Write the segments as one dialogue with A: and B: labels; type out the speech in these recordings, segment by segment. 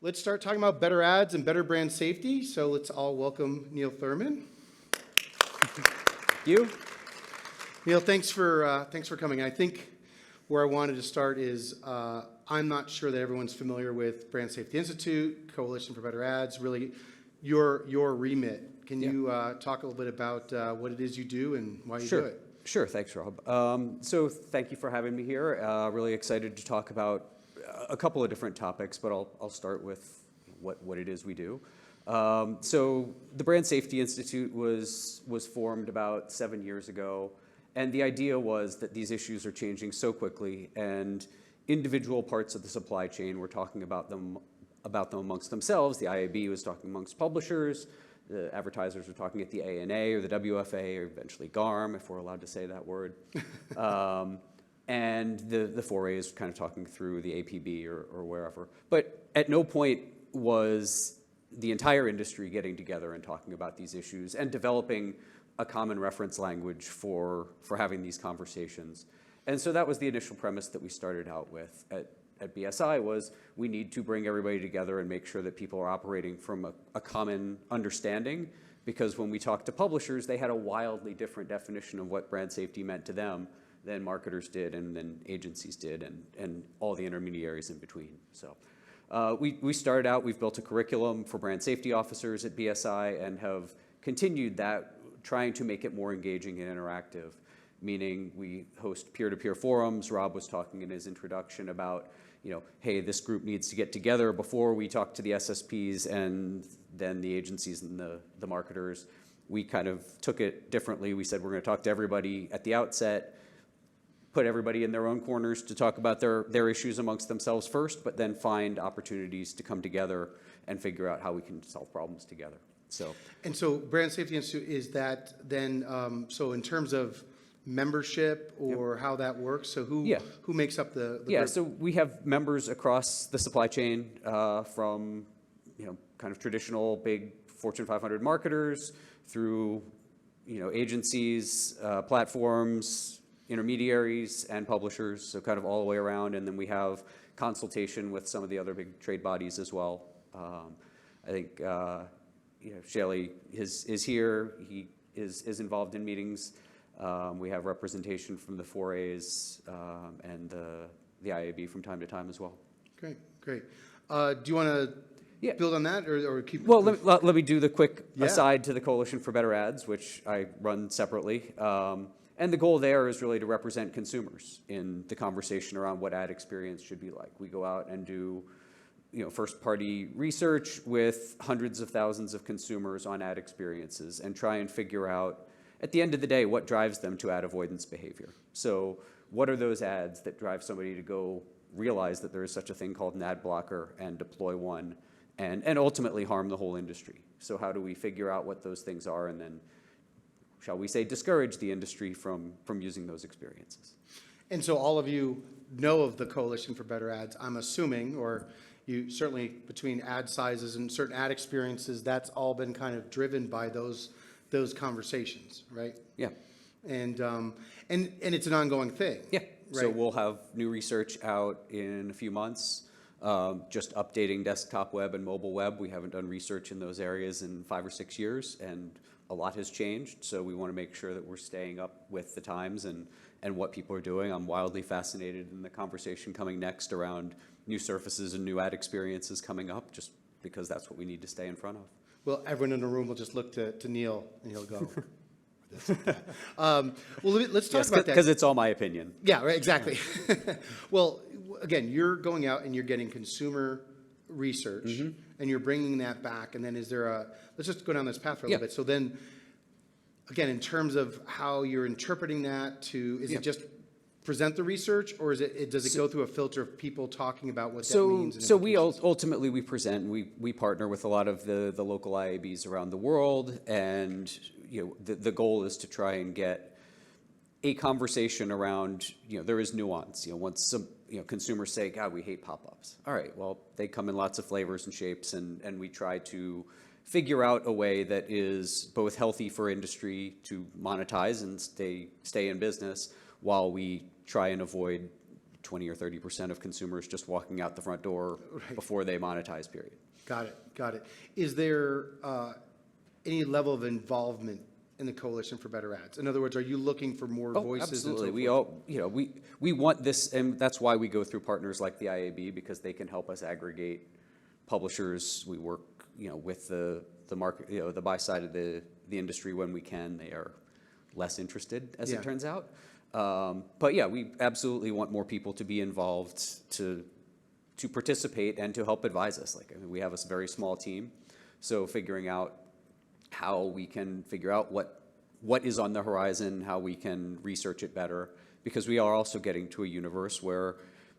A: Let's start talking about better ads and better brand safety. So let's all welcome Neal Thurman.
B: You?
A: Neal, thanks for coming. I think where I wanted to start is I'm not sure that everyone's familiar with Brand Safety Institute, Coalition for Better Ads, really your remit. Can you talk a little bit about what it is you do and why you do it?
B: Sure, thanks, Rob. So thank you for having me here. Really excited to talk about a couple of different topics, but I'll start with what it is we do. So the Brand Safety Institute was formed about 7 years ago, and the idea was that these issues are changing so quickly, and individual parts of the supply chain were talking about them amongst themselves. The IAB was talking amongst publishers. The advertisers were talking at the ANA or the WFA or eventually GARM, if we're allowed to say that word. And the foray is kind of talking through the APB or wherever. But at no point was the entire industry getting together and talking about these issues and developing a common reference language for having these conversations. And so that was the initial premise that we started out with at BSI was we need to bring everybody together and make sure that people are operating from a common understanding, because when we talked to publishers, they had a wildly different definition of what brand safety meant to them than marketers did and then agencies did and all the intermediaries in between. So we started out, we've built a curriculum for brand safety officers at BSI and have continued that, trying to make it more engaging and interactive, meaning we host peer-to-peer forums. Rob was talking in his introduction about, hey, this group needs to get together before we talk to the SSPs and then the agencies and the marketers. We kind of took it differently. We said we're going to talk to everybody at the outset, put everybody in their own corners to talk about their issues amongst themselves first, but then find opportunities to come together and figure out how we can solve problems together. So
A: Brand Safety Institute, is that then, so in terms of membership or how that works, so who makes up the group?
B: So we have members across the supply chain from kind of traditional big Fortune 500 marketers through agencies, platforms, intermediaries, and publishers, so kind of all the way around. And then we have consultation with some of the other big trade bodies as well. I think Shelly is here. He is involved in meetings. We have representation from the 4As and the IAB from time to time as well.
A: Great. Do you want to build on that or keep?
B: Well, let me do the quick aside to the Coalition for Better Ads, which I run separately. And the goal there is really to represent consumers in the conversation around what ad experience should be like. We go out and do first-party research with hundreds of thousands of consumers on ad experiences and try and figure out, at the end of the day, what drives them to ad avoidance behavior. So what are those ads that drive somebody to go realize that there is such a thing called an ad blocker and deploy one and ultimately harm the whole industry? So how do we figure out what those things are and then, shall we say, discourage the industry from using those experiences?
A: And so all of you know of the Coalition for Better Ads, I'm assuming, or you certainly between ad sizes and certain ad experiences, that's all been kind of driven by those conversations, right?
B: Yeah.
A: And it's an ongoing thing.
B: Yeah.
A: Right?
B: So we'll have new research out in a few months, just updating desktop web and mobile web. We haven't done research in those areas in 5 or 6 years, and a lot has changed. So we want to make sure that we're staying up with the times and what people are doing. I'm wildly fascinated in the conversation coming next around new surfaces and new ad experiences coming up, just because that's what we need to stay in front of.
A: Well, everyone in the room will just look to Neal and he'll go. Well, let's talk about that.
B: Because it's all my opinion.
A: Yeah, right, exactly. Well, again, you're going out and you're getting consumer research and you're bringing that back. And then let's just go down this path for a little bit. So then, again, in terms of how you're interpreting that is it just present the research, or does it go through a filter of people talking about what that means?
B: So we ultimately present. We partner with a lot of the local IABs around the world, and the goal is to try and get a conversation around there is nuance. Once some consumers say, God, we hate pop-ups. All right, well, they come in lots of flavors and shapes, and we try to figure out a way that is both healthy for industry to monetize and stay in business, while we try and avoid 20 or 30% of consumers just walking out the front door before they monetize, period.
A: Got it, got it. Is there any level of involvement in the Coalition for Better Ads? In other words, are you looking for more voices?
B: Absolutely.
A: And so
B: We
A: forth?
B: all, we want this, and that's why we go through partners like the IAB, because they can help us aggregate publishers. We work, with the market, the buy side of the industry when we can. They are less interested, as it turns out. But yeah, we absolutely want more people to be involved, to participate and to help advise us. We have a very small team, so figuring out how we can figure out what is on the horizon, how we can research it better, because we are also getting to a universe where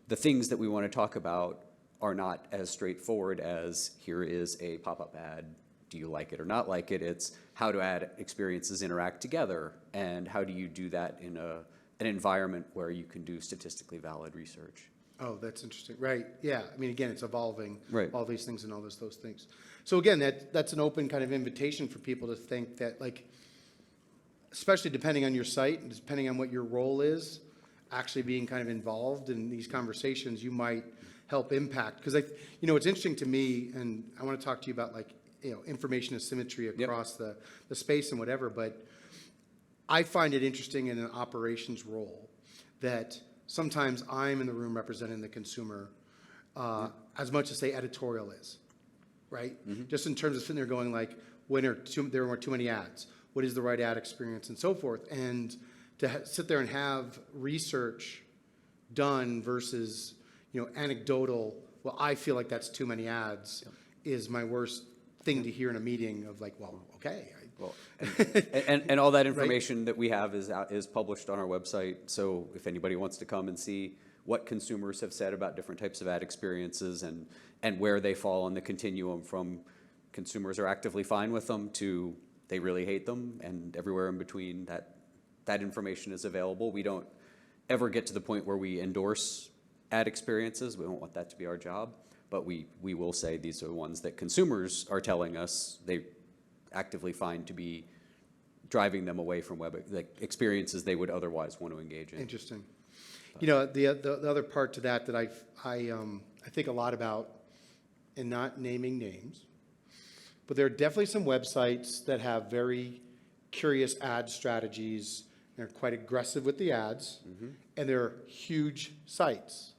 B: the things that we want to talk about are not as straightforward as here is a pop-up ad, do you like it or not like it? It's how do ad experiences interact together, and how do you do that in an environment where you can do statistically valid research.
A: Oh, that's interesting. Right. Yeah. I mean, again, it's evolving.
B: Right.
A: All these things and all those things. So again, that's an open kind of invitation for people to think that, especially depending on your site and depending on what your role is, actually being kind of involved in these conversations, you might help impact. Because it's interesting to me, and I want to talk to you about information asymmetry across the space and whatever. But I find it interesting in an operations role that sometimes I'm in the room representing the consumer as much as, say, editorial is, right? Just in terms of sitting there going when there are too many ads, what is the right ad experience and so forth. And to sit there and have research done versus, anecdotal, well, I feel like that's too many ads is my worst thing to hear in a meeting of okay.
B: Well, and all that information that we have is published on our website. So if anybody wants to come and see what consumers have said about different types of ad experiences and where they fall on the continuum from consumers are actively fine with them to they really hate them, and everywhere in between, that information is available. We don't ever get to the point where we endorse ad experiences. We don't want that to be our job, but we will say these are ones that consumers are telling us they actively find to be driving them away from web experiences they would otherwise want to engage in.
A: Interesting. The other part to that I think a lot about, and not naming names, but there are definitely some websites that have very curious ad strategies. They're quite aggressive with the ads, and they're huge sites.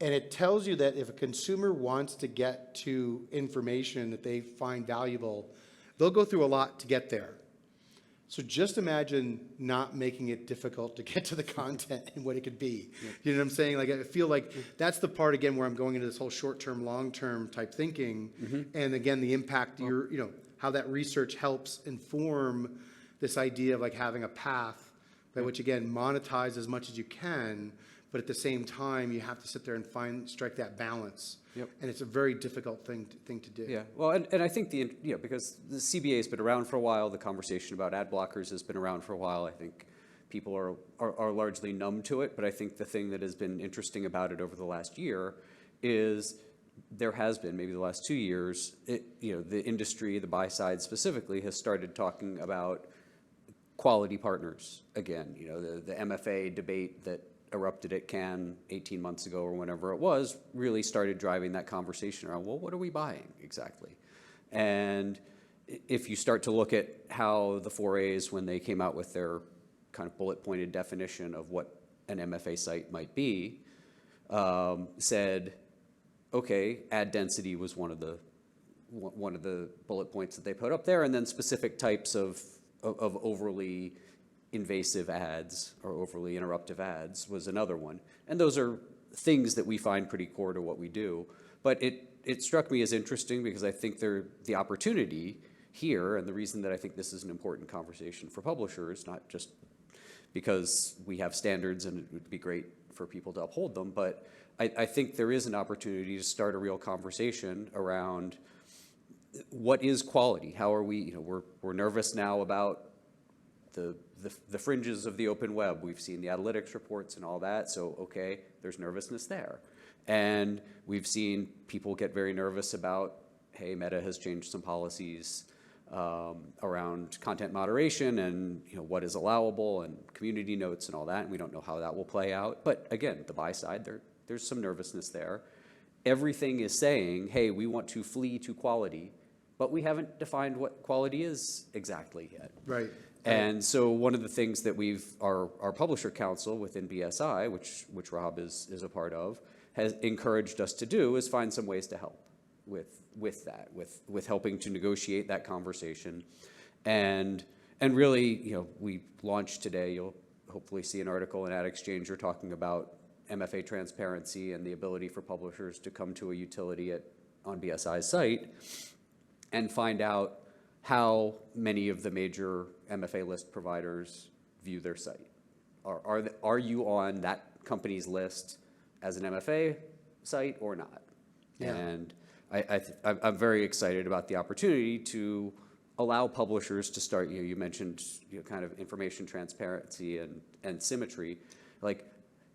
A: And it tells you that if a consumer wants to get to information that they find valuable, they'll go through a lot to get there. So just imagine not making it difficult to get to the content and what it could be. You know what I'm saying? I feel like that's the part, again, where I'm going into this whole short-term, long-term type thinking. And again, the impact, how that research helps inform this idea of having a path by which, again, monetize as much as you can, but at the same time, you have to sit there and strike that balance. And it's a very difficult thing to do.
B: Yeah, well, and I think because the CBA has been around for a while, the conversation about ad blockers has been around for a while. I think people are largely numb to it, but I think the thing that has been interesting about it over the last year is there has been, maybe the last 2 years, the industry, the buy side specifically, has started talking about quality partners again. The MFA debate that erupted at Cannes 18 months ago or whenever it was really started driving that conversation around, well, what are we buying exactly? And if you start to look at how the 4As, when they came out with their kind of bullet-pointed definition of what an MFA site might be, said, okay, ad density was one of the bullet points that they put up there, and then specific types of overly invasive ads or overly interruptive ads was another one. And those are things that we find pretty core to what we do. But it struck me as interesting because I think the opportunity here, and the reason that I think this is an important conversation for publishers, not just because we have standards and it would be great for people to uphold them, but I think there is an opportunity to start a real conversation around what is quality? How are we, we're nervous now about the fringes of the open web. We've seen the analytics reports and all that, so okay, there's nervousness there. And we've seen people get very nervous about, hey, Meta has changed some policies. around content moderation and what is allowable and community notes and all that, and we don't know how that will play out. But again, the buy side, there's some nervousness there. Everything is saying, hey, we want to flee to quality, but we haven't defined what quality is exactly yet.
A: Right.
B: And so one of the things that our publisher council within BSI, which Rob is a part of, has encouraged us to do is find some ways to help with that, with helping to negotiate that conversation. And really, we launched today, you'll hopefully see an article in Ad Exchanger talking about MFA transparency and the ability for publishers to come to a utility on BSI's site and find out how many of the major MFA list providers view their site. Are you on that company's list as an MFA site or not?
A: Yeah.
B: And I'm very excited about the opportunity to allow publishers to start, you mentioned kind of information transparency and symmetry. Like,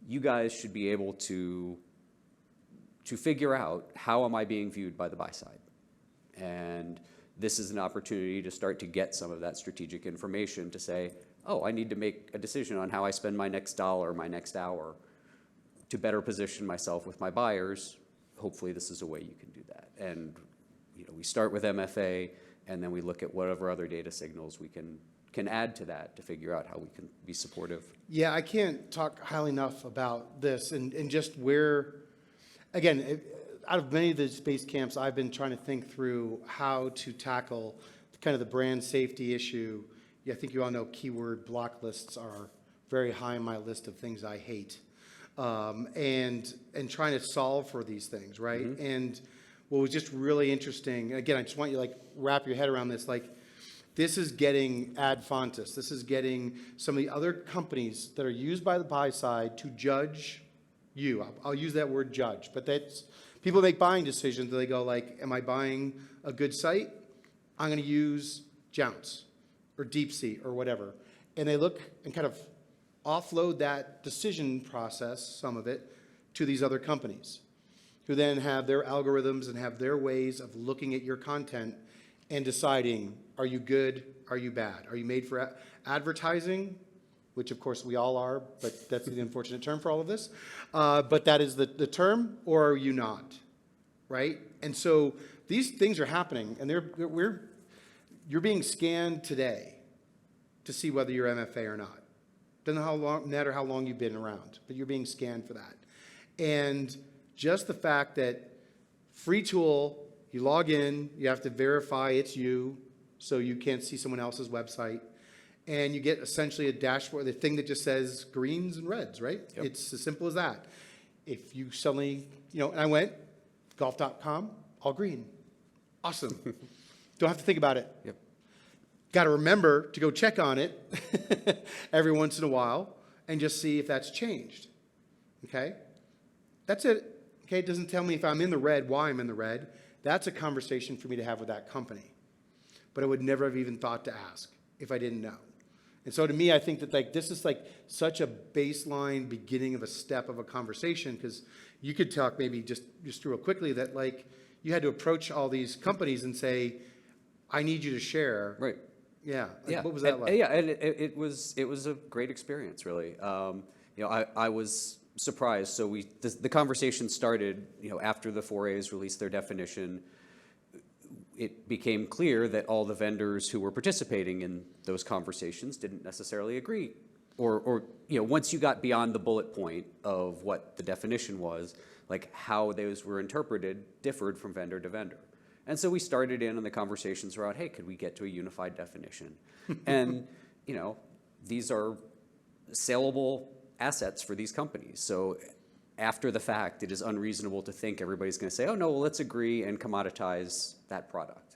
B: you guys should be able to figure out, how am I being viewed by the buy side? And this is an opportunity to start to get some of that strategic information to say, oh, I need to make a decision on how I spend my next dollar, my next hour, to better position myself with my buyers. Hopefully this is a way you can do that. And we start with MFA, and then we look at whatever other data signals we can add to that to figure out how we can be supportive.
A: Yeah, I can't talk highly enough about this and just where, again, out of many of the space camps, I've been trying to think through how to tackle kind of the brand safety issue. Yeah, I think you all know keyword block lists are very high on my list of things I hate. And trying to solve for these things, right? Mm-hmm. And what was just really interesting, again, I just want you to wrap your head around this, this is getting ad fontes. This is getting some of the other companies that are used by the buy side to judge you. I'll use that word judge, but that's, people make buying decisions. They go am I buying a good site? I'm going to use Jounce or DeepSea or whatever. And they look and kind of offload that decision process, some of it, to these other companies who then have their algorithms and have their ways of looking at your content and deciding, are you good, are you bad? Are you made for advertising, which of course we all are, but that's the unfortunate term for all of this. But that is the term, or are you not, right? And so these things are happening, and you're being scanned today to see whether you're MFA or not. Doesn't matter how long you've been around, but you're being scanned for that. And just the fact that free tool, you log in, you have to verify it's you, so you can't see someone else's website, and you get essentially a dashboard, the thing that just says greens and reds, right? Yep. It's as simple as that. If you suddenly, and I went, golf.com, all green. Awesome. Don't have to think about it. Yep. Got to remember to go check on it every once in a while and just see if that's changed. Okay? That's it. Okay? It doesn't tell me if I'm in the red, why I'm in the red. That's a conversation for me to have with that company. But I would never have even thought to ask if I didn't know. And so to me, I think that this is such a baseline beginning of a step of a conversation, because you could talk maybe just real quickly that you had to approach all these companies and say, I need you to share.
B: Right.
A: Yeah. What was that like?
B: Yeah, and it was a great experience, really. I was surprised. So the conversation started, after the 4As released their definition. It became clear that all the vendors who were participating in those conversations didn't necessarily agree. Or once you got beyond the bullet point of what the definition was, how those were interpreted differed from vendor to vendor. And so we started in on the conversations around, hey, could we get to a unified definition? And, these are saleable assets for these companies. So after the fact, it is unreasonable to think everybody's going to say, oh, no, well, let's agree and commoditize that product.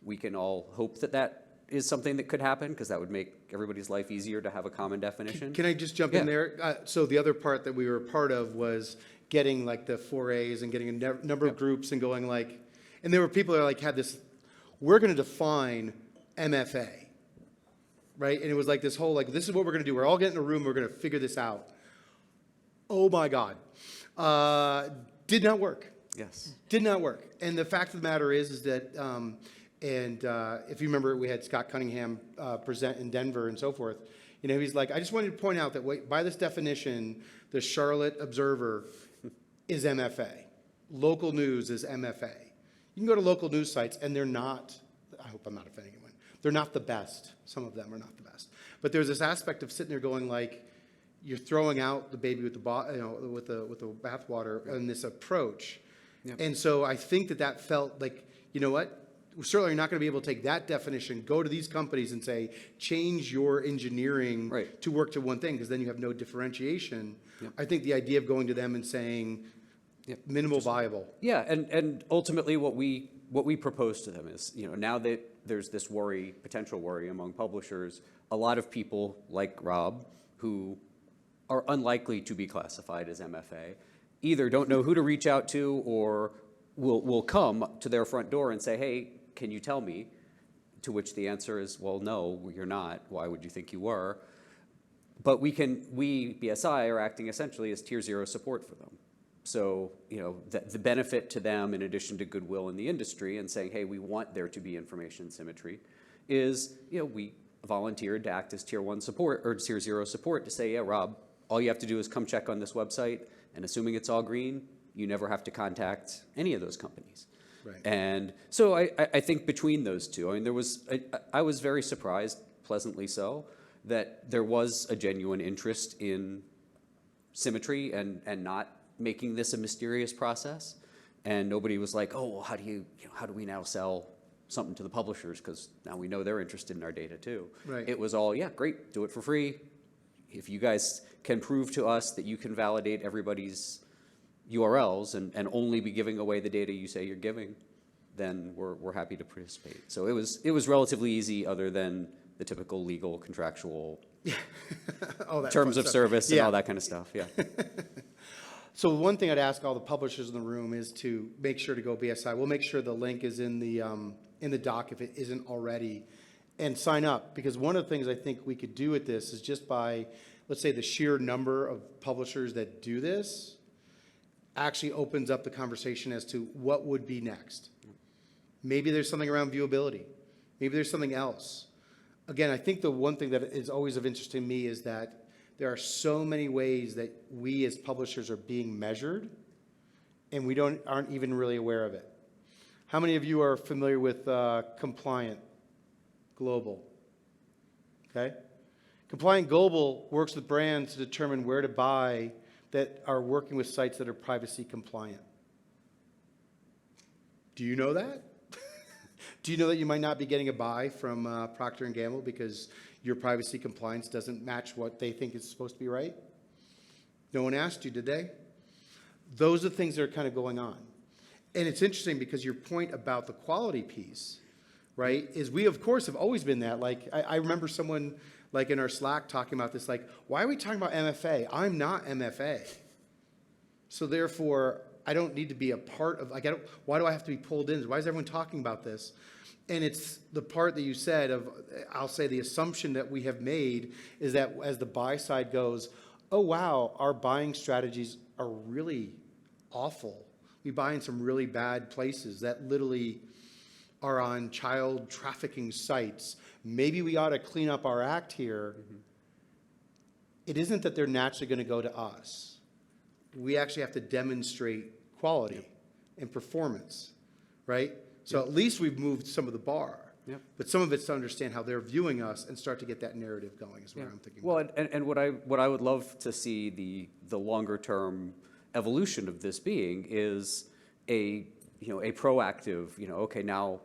B: We can all hope that is something that could happen, because that would make everybody's life easier to have a common definition.
A: Can I just jump in there? So the other part that we were a part of was getting the 4As and getting a number of groups and going and there were people that had this, we're going to define MFA, right? And it was this whole this is what we're going to do. We're all getting in a room. We're going to figure this out. Oh my God. Did not work.
B: Yes.
A: Did not work. And the fact of the matter is that, And if you remember, we had Scott Cunningham present in Denver and so forth. You know, he's like, I just wanted to point out that by this definition, the Charlotte Observer is MFA. Local news is MFA. You can go to local news sites, and they're not, I hope I'm not offending anyone, they're not the best. Some of them are not the best. But there's this aspect of sitting there going like, you're throwing out the baby with the bathwater in this approach. Yep. And so I think that felt like, you know what? Certainly you're not going to be able to take that definition, go to these companies and say, change your engineering to work to one thing, because then you have no differentiation. Yep. I think the idea of going to them and saying, minimal viable.
B: Yeah, and ultimately what we propose to them is, you know, now that there's this potential worry among publishers, a lot of people like Rob, who are unlikely to be classified as MFA, either don't know who to reach out to or will come to their front door and say, hey, can you tell me? To which the answer is, well, no, you're not. Why would you think you were? But we, BSI, are acting essentially as tier 0 support for them. So, you know, the benefit to them, in addition to goodwill in the industry and saying, hey, we want there to be information symmetry, is, you know, we volunteered to act as tier 1 support or tier 0 support to say, yeah, Rob, all you have to do is come check on this website, and assuming it's all green, you never have to contact any of those companies.
A: Right.
B: And so I think between those two, I mean, I was very surprised, pleasantly so, that there was a genuine interest in symmetry and not making this a mysterious process. And nobody was like, oh, well, how do we now sell something to the publishers, because now we know they're interested in our data too.
A: Right.
B: It was all, yeah, great, do it for free. If you guys can prove to us that you can validate everybody's URLs and only be giving away the data you say you're giving, then we're happy to participate. So it was relatively easy, other than the typical legal contractual terms of service and all that kind of stuff. Yeah.
A: So one thing I'd ask all the publishers in the room is to make sure to go BSI. We'll make sure the link is in the doc if it isn't already, and sign up, because one of the things I think we could do with this is just by, let's say, the sheer number of publishers that do this actually opens up the conversation as to what would be next. Maybe there's something around viewability. Maybe there's something else. Again, I think the one thing that is always of interest to me is that there are so many ways that we as publishers are being measured, and we aren't even really aware of it. How many of you are familiar with Compliant Global? Okay? Compliant Global works with brands to determine where to buy that are working with sites that are privacy compliant. Do you know that? Do you know that you might not be getting a buy from Procter & Gamble because your privacy compliance doesn't match what they think is supposed to be right? No one asked you, did they? Those are things that are kind of going on. And it's interesting because your point about the quality piece, right, is we, of course, have always been that. Like, I remember someone, like, in our Slack talking about this, like, why are we talking about MFA? I'm not MFA. So therefore, I don't need to be a part of, like, why do I have to be pulled in? Why is everyone talking about this? And it's the part that you said of, I'll say the assumption that we have made is that as the buy side goes, oh, wow, our buying strategies are really awful. We buy in some really bad places that literally are on child trafficking sites. Maybe we ought to clean up our act here. Mm-hmm. It isn't that they're naturally going to go to us. We actually have to demonstrate quality and performance, right? So at least we've moved some of the bar. Yep. But some of it's to understand how they're viewing us and start to get that narrative going is what I'm thinking.
B: Well, and what I would love to see the longer term evolution of this being is a proactive, okay, now,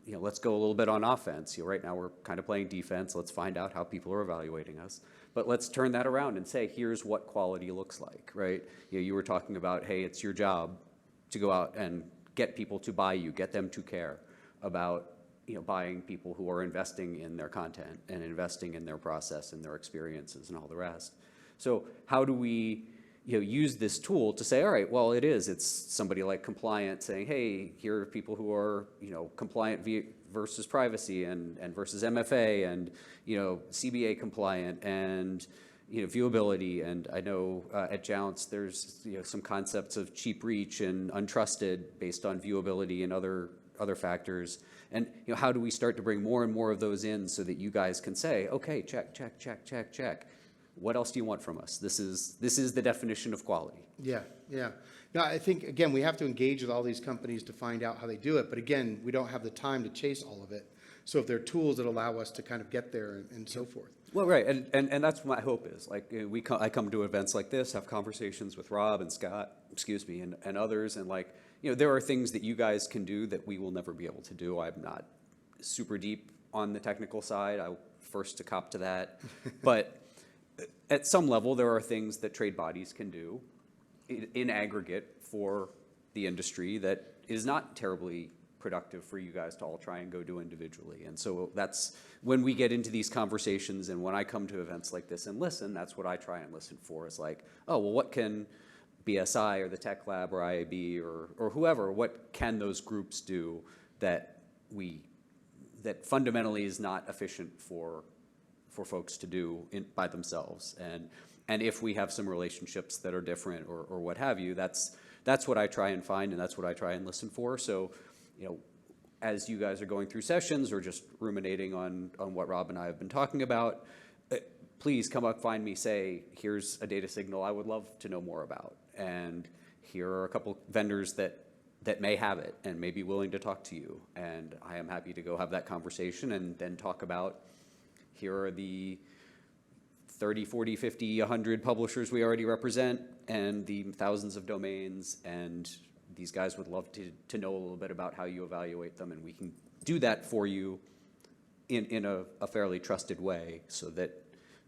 B: let's go a little bit on offense. Right now we're kind of playing defense. Let's find out how people are evaluating us. But let's turn that around and say, here's what quality looks like, right? You were talking about, hey, it's your job to go out and get people to buy you, get them to care about buying people who are investing in their content and investing in their process and their experiences and all the rest. So how do we use this tool to say, all right, well, it's somebody like Compliant saying, hey, here are people who are compliant versus privacy and versus MFA and CBA compliant and viewability. And I know at Jounce there's some concepts of cheap reach and untrusted based on viewability and other other factors. And how do we start to bring more and more of those in so that you guys can say, okay, check, check, check, check, check. What else do you want from us? This is the definition of quality.
A: Yeah, yeah. No, I think, again, we have to engage with all these companies to find out how they do it. But again, we don't have the time to chase all of it. So if there are tools that allow us to kind of get there and so forth.
B: Well, right, and that's what my hope is. Like I come to events like this, have conversations with Rob and Scott, and others, and there are things that you guys can do that we will never be able to do. I'm not super deep on the technical side. I'm first to cop to that, but at some level, there are things that trade bodies can do in aggregate for the industry that is not terribly productive for you guys to all try and go do individually. And so that's when we get into these conversations, and when I come to events like this and listen, that's what I try and listen for, is like, oh, well, what can BSI or the Tech Lab or IAB or whoever, what can those groups do that fundamentally is not efficient for folks to do by themselves? And if we have some relationships that are different or what have you, that's what I try and find, and that's what I try and listen for. So, as you guys are going through sessions or just ruminating on what Rob and I have been talking about, please come up, find me, say, here's a data signal I would love to know more about. And here are a couple vendors that may have it and may be willing to talk to you. And I am happy to go have that conversation and then talk about, here are the 30, 40, 50, 100 publishers we already represent and the thousands of domains, and these guys would love to know a little bit about how you evaluate them, and we can do that for you in a fairly trusted way, so that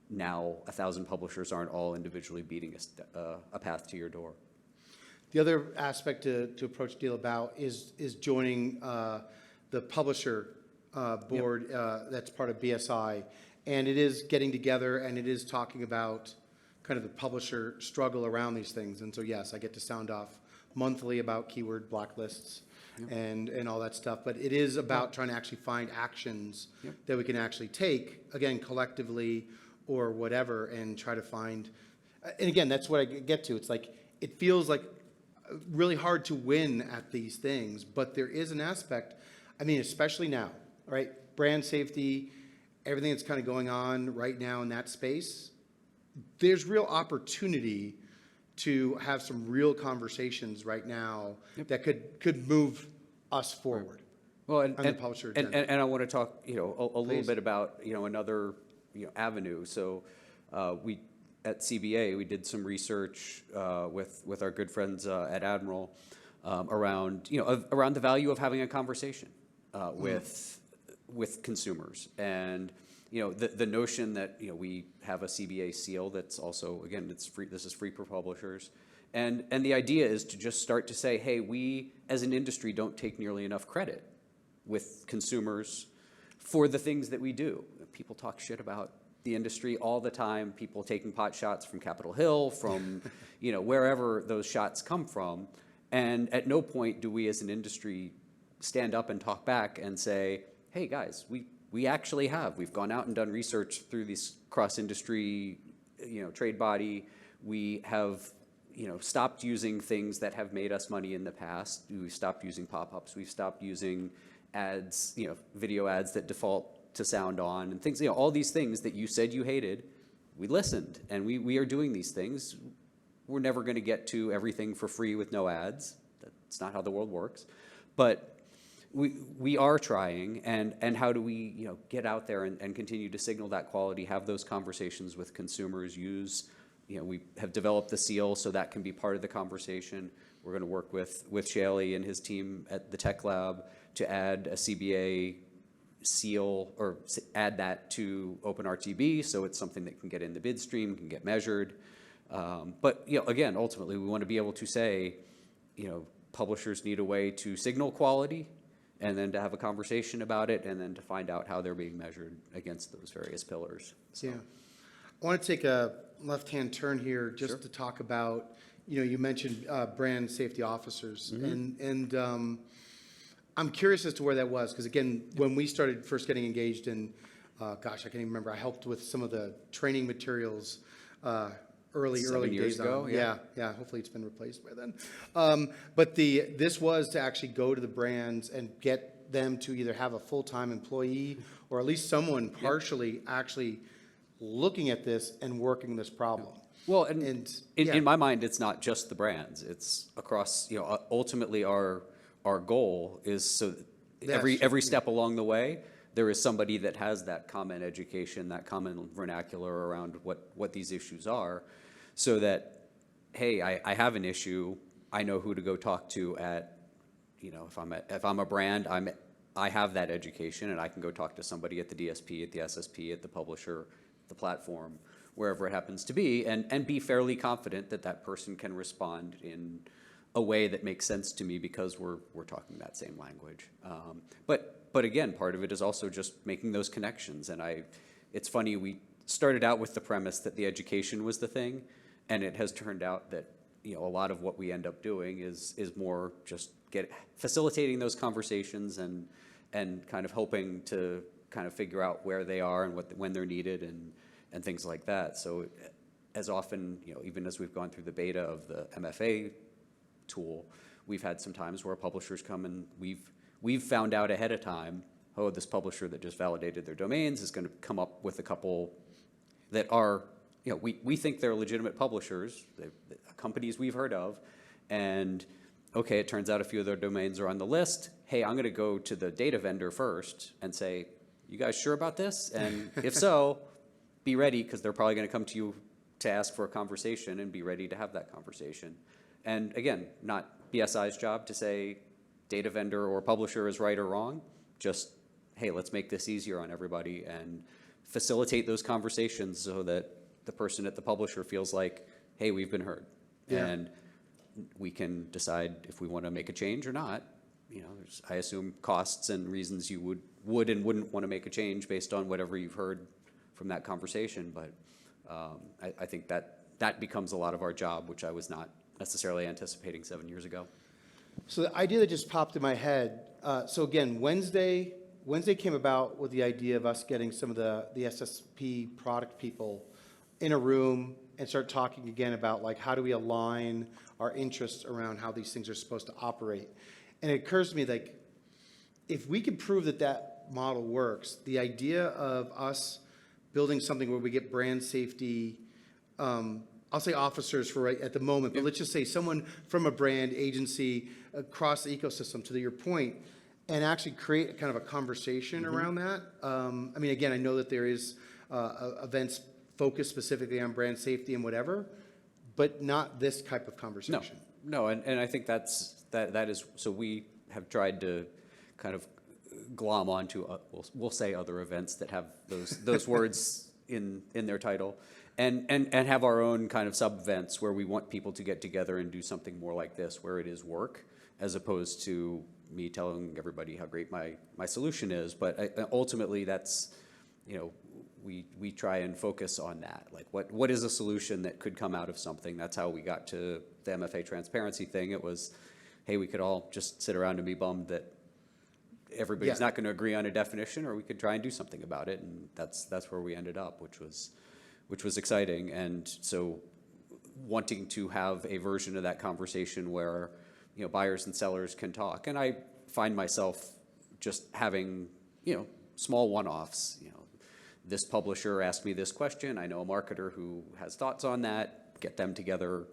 B: now 1,000 publishers aren't all individually beating a path to your door.
A: The other aspect to approach deal about is joining the publisher board. That's part of BSI, and it is getting together, and it is talking about kind of the publisher struggle around these things. And so yes, I get to sound off monthly about keyword blacklists and all that stuff, but it is about trying to actually find actions that we can actually take, again, collectively or whatever, and try to find, and again, that's what I get to. It's like, it feels like really hard to win at these things, but there is an aspect, I mean, especially now, right? Brand safety, everything that's kind of going on right now in that space, there's real opportunity to have some real conversations right now that could move us forward.
B: Well,
A: on the publisher agenda.
B: And I want to talk, a little bit about, another, avenue. So we at CBA, we did some research with our good friends at Admiral around, around the value of having a conversation with consumers. And the notion that we have a CBA seal that's also, again, it's free. This is free for publishers, and the idea is to just start to say, hey, we as an industry don't take nearly enough credit with consumers for the things that we do. People talk shit about the industry all the time. People taking pot shots from Capitol Hill, from wherever those shots come from, and at no point do we as an industry stand up and talk back and say, hey guys, we actually have. We've gone out and done research through this cross-industry, trade body. We have, stopped using things that have made us money in the past. We've stopped using pop-ups. We've stopped using ads, video ads that default to sound on, and things, all these things that you said you hated. We listened, and we are doing these things. We're never going to get to everything for free with no ads. That's not how the world works. But we are trying, and how do we get out there and continue to signal that quality, have those conversations with consumers, use, we have developed the seal so that can be part of the conversation. We're going to work with Shaley and his team at the Tech Lab to add a CBA seal, or add that to OpenRTB, so it's something that can get in the bid stream, can get measured. But again, ultimately, we want to be able to say, publishers need a way to signal quality, and then to have a conversation about it, and then to find out how they're being measured against those various pillars. So.
A: Yeah. I want to take a left-hand turn here just to talk about, you mentioned brand safety officers, and I'm curious as to where that was, because again, when we started first getting engaged in, gosh, I can't even remember, I helped with some of the training materials early
B: 7 years
A: days
B: ago,
A: on.
B: yeah.
A: Yeah. Hopefully it's been replaced by then. But this was to actually go to the brands and get them to either have a full-time employee or at least someone partially actually looking at this and working this problem.
B: Well,
A: yeah.
B: in my mind, it's not just the brands. It's across, ultimately our goal is so that every step along the way, there is somebody that has that common education, that common vernacular around what these issues are, so that, hey, I have an issue, I know who to go talk to at, if I'm a brand, I have that education and I can go talk to somebody at the DSP, at the SSP, at the publisher, the platform, wherever it happens to be, and be fairly confident that that person can respond in a way that makes sense to me because we're talking that same language. But again, part of it is also just making those connections. And it's funny, we started out with the premise that the education was the thing, and it has turned out that a lot of what we end up doing is more just facilitating those conversations and kind of hoping to kind of figure out where they are and when they're needed and things like that. So as often, even as we've gone through the beta of the MFA tool, we've had some times where publishers come and we've found out ahead of time, oh, this publisher that just validated their domains is going to come up with a couple that are, we think they're legitimate publishers, companies we've heard of, and okay, it turns out a few of their domains are on the list. Hey, I'm going to go to the data vendor first and say, you guys sure about this? And if so, be ready, because they're probably going to come to you to ask for a conversation, and be ready to have that conversation. And again, not BSI's job to say data vendor or publisher is right or wrong, just, hey, let's make this easier on everybody and facilitate those conversations so that the person at the publisher feels like, hey, we've been heard.
A: Yeah.
B: And we can decide if we want to make a change or not. There's, I assume, costs and reasons you would and wouldn't want to make a change based on whatever you've heard from that conversation. But I think that becomes a lot of our job, which I was not necessarily anticipating 7 years ago.
A: So the idea that just popped in my head, so again, Wednesday came about with the idea of us getting some of the SSP product people in a room and start talking again about like how do we align our interests around how these things are supposed to operate. And it occurs to me, like, if we can prove that model works, the idea of us building something where we get brand safety, I'll say officers for right at the moment, but let's just say someone from a brand agency across the ecosystem, to your point, and actually create kind of a conversation around that. I mean, again, I know that there is events focused specifically on brand safety and whatever, but not this type of conversation.
B: No, and I think that is, so we have tried to kind of glom onto, we'll say other events that have those words in their title, and have our own kind of sub-events where we want people to get together and do something more like this, where it is work, as opposed to me telling everybody how great my solution is. But ultimately, that's, we try and focus on that. Like, what is a solution that could come out of something? That's how we got to the MFA transparency thing. It was, hey, we could all just sit around and be bummed that everybody's not going to agree on a definition, or we could try and do something about it. And that's where we ended up, which was exciting. And so wanting to have a version of that conversation where, buyers and sellers can talk. And I find myself just having, small one-offs. This publisher asked me this question. I know a marketer who has thoughts on that. Get them together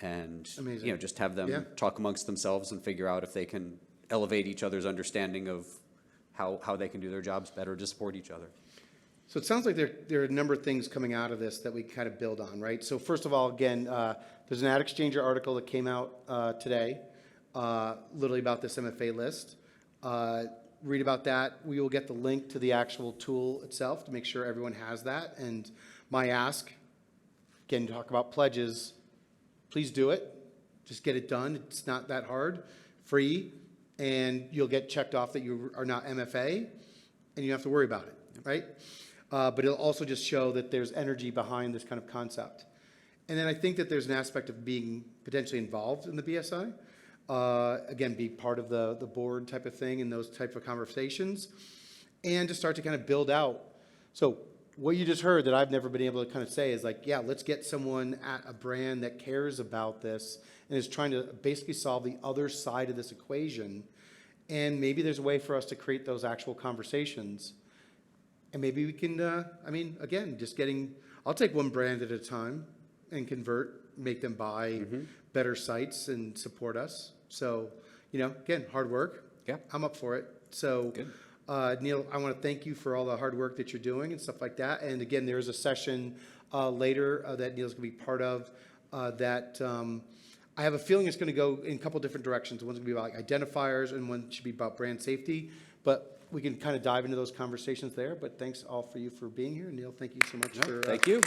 B: and,
A: Amazing.
B: Just have them talk amongst themselves and figure out if they can elevate each other's understanding of how they can do their jobs better to support each other.
A: So it sounds like there are a number of things coming out of this that we kind of build on, right? So first of all, again, there's an Ad Exchanger article that came out today, literally about this MFA list. Read about that. We will get the link to the actual tool itself to make sure everyone has that. And my ask, again, talk about pledges, please do it. Just get it done. It's not that hard, free, and you'll get checked off that you are not MFA, and you don't have to worry about it, right? But it'll also just show that there's energy behind this kind of concept. And then I think that there's an aspect of being potentially involved in the BSI. Again, be part of the board type of thing and those type of conversations, and to start to kind of build out. So what you just heard that I've never been able to kind of say is like, yeah, let's get someone at a brand that cares about this and is trying to basically solve the other side of this equation. And maybe there's a way for us to create those actual conversations. And maybe we can, I mean, again, I'll take one brand at a time and convert, make them buy better sites and support us. So, you know, again, hard work.
B: Yeah.
A: I'm up for it. So, Neal, I want to thank you for all the hard work that you're doing and stuff like that. And again, there's a session later that Neal's going to be part of that I have a feeling it's going to go in a couple different directions. One's going to be about like identifiers and one should be about brand safety. But we can kind of dive into those conversations there. But thanks all for you for being here. Neal, thank you so much for
B: thank you.